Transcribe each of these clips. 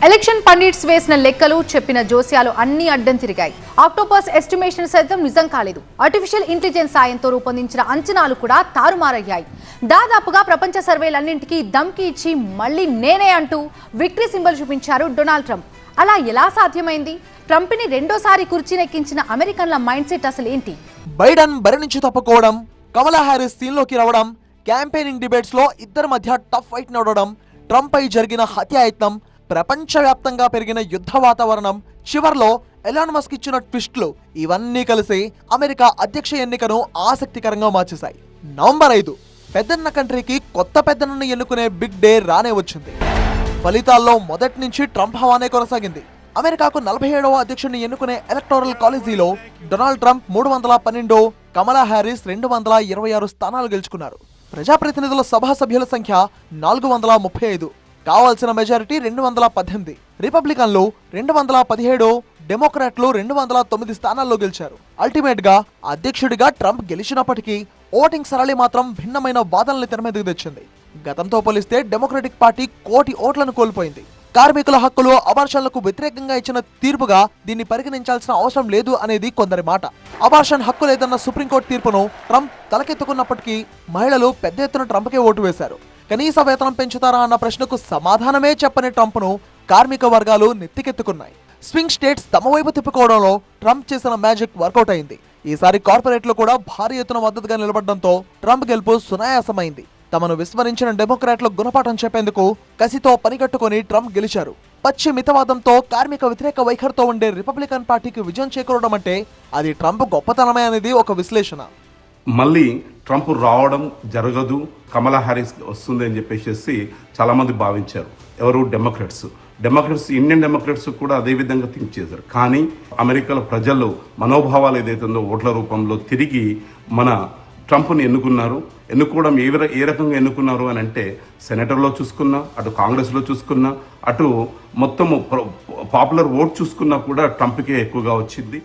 Election pundits వేసిన లెక్కలు చెప్పిన జోస్యాలు అన్ని అడ్డం తిరిగాయి. ఆక్టోపస్ ఎస్టిమేషన్ సైతం నిజం కాలేదు. ఆర్టిఫిషియల్ ఇంటెలిజెన్స్ సాయంతో రూపొందించిన అంచనాలు కూడా తారుమారయ్యాయి. దాదాపుగా ప్రపంచ సర్వేలన్నింటికీ దమ్కి ఇచ్చి మళ్ళీ నేనే అంటూ విక్టరీ సింబల్ చూపించారు డొనాల్డ్ ట్రంప్. అలా ఎలా సాధ్యమైంది? ట్రంప్ని రెండోసారి కుర్చీనెక్కించిన అమెరికన్ల మైండ్ సెట్ అసలు ఏంటి? బైడెన్ బరి నుంచి తప్పుకోవడం, కమలా హ్యారిస్ సీన్లోకి రావడం, క్యాంపెయినింగ్ డిబేట్స్ లో ఇద్దరి మధ్య టఫ్ ఫైట్ నడవడం, ట్రంప్ పై జరిగిన హత్యాయత్నం, ప్రపంచవ్యాప్తంగా పెరిగిన యుద్ధ వాతావరణం, చివర్లో ఎలాన్ మస్క్ ఇచ్చిన ట్విస్ట్లు ఇవన్నీ కలిసి అమెరికా అధ్యక్ష ఎన్నికను ఆసక్తికరంగా మార్చేశాయి. నవంబర్ 5 పెద్దన్న కంట్రీకి కొత్త పెద్దన్నను ఎన్నుకునే బిగ్ డే రానే వచ్చింది. ఫలితాల్లో మొదటి నుంచి ట్రంప్ హవానే కొనసాగింది. అమెరికాకు 47వ అధ్యక్షుడిని ఎన్నుకునే ఎలక్టోరల్ కాలేజీలో డొనాల్డ్ ట్రంప్ 312, కమలా హ్యారిస్ 226 స్థానాలు గెలుచుకున్నారు. ప్రజాప్రతినిధుల సభా సభ్యుల సంఖ్య 435, కావాల్సిన మెజారిటీ 218. రిపబ్లికన్లు 217, డెమోక్రాట్లు 209 స్థానాల్లో గెలిచారు. అల్టిమేట్ గా అధ్యక్షుడిగా ట్రంప్ గెలిచినప్పటికీ ఓటింగ్ సరళి మాత్రం భిన్నమైన వాదనల్ని తెరమీదకు తెచ్చింది. గతంతో పోలిస్తే డెమోక్రటిక్ పార్టీ 1 కోటి ఓట్లను కోల్పోయింది. కార్మికుల హక్కులు, అబార్షన్లకు వ్యతిరేకంగా ఇచ్చిన తీర్పుగా దీన్ని పరిగణించాల్సిన అవసరం లేదు అనేది కొందరి మాట. అబార్షన్ హక్కు లేదన్న సుప్రీంకోర్టు తీర్పును ట్రంప్ తలకెత్తుకున్నప్పటికీ మహిళలు పెద్ద ఎత్తున ట్రంప్కే ఓటు వేశారు. కనీస వేతనం పెంచుతారా అన్న ప్రశ్నకు సమాధానమే చెప్పని ట్రంప్ను కార్మిక వర్గాలు నెత్తికెత్తుకున్నాయి. స్వింగ్ స్టేట్స్ తమ వైపు తిప్పుకోవడంలో ట్రంప్ చేసిన మ్యాజిక్ వర్కౌట్ అయింది. ఈసారి కార్పొరేట్లు కూడా భారీ ఎత్తున మద్దతుగా నిలబడడంతో ట్రంప్ గెలుపు సునాయాసమైంది. తమను విస్మరించిన డెమోక్రాట్లకు గుణపాఠం చెప్పేందుకు కసితో పనిగట్టుకుని ట్రంప్ గెలిచారు. పచ్చి మితవాదంతో, కార్మిక వ్యతిరేక వైఖరితో ఉండే రిపబ్లికన్ పార్టీకి విజయం చేకూరడం అంటే అది ట్రంప్ గొప్పతనమే అనేది ఒక విశ్లేషణ. మళ్ళీ ట్రంప్ రావడం జరగదు, కమలా హ్యారిస్ వస్తుంది అని చెప్పేసి చాలా మంది భావించారు. ఎవరు? డెమోక్రాట్స్. ఇండియన్ డెమోక్రాట్స్ కూడా అదే విధంగా థింక్ చేశారు. కానీ అమెరికాలో ప్రజలు మనోభావాలు ఏదైతుందో ఓట్ల రూపంలో తిరిగి మన ట్రంప్ని ఎన్నుకోవడం ఏ రకంగా ఎన్నుకున్నారు అని అంటే, సెనేటర్లో చూసుకున్నా, అటు కాంగ్రెస్లో చూసుకున్నా, అటు మొత్తము పాపులర్ ఓట్ చూసుకున్నా కూడా ట్రంప్కే ఎక్కువగా వచ్చింది.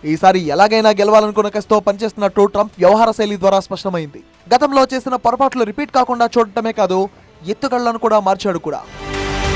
ఈసారి ఎలాగైనా గెలవాలనుకున్న కసితో పనిచేస్తున్నట్టు ట్రంప్ వ్యవహార శైలి ద్వారా స్పష్టమైంది. గతంలో చేసిన పొరపాట్లు రిపీట్ కాకుండా చూడటమే కాదు, ఎత్తుగళ్లను కూడా మార్చాడు కూడా.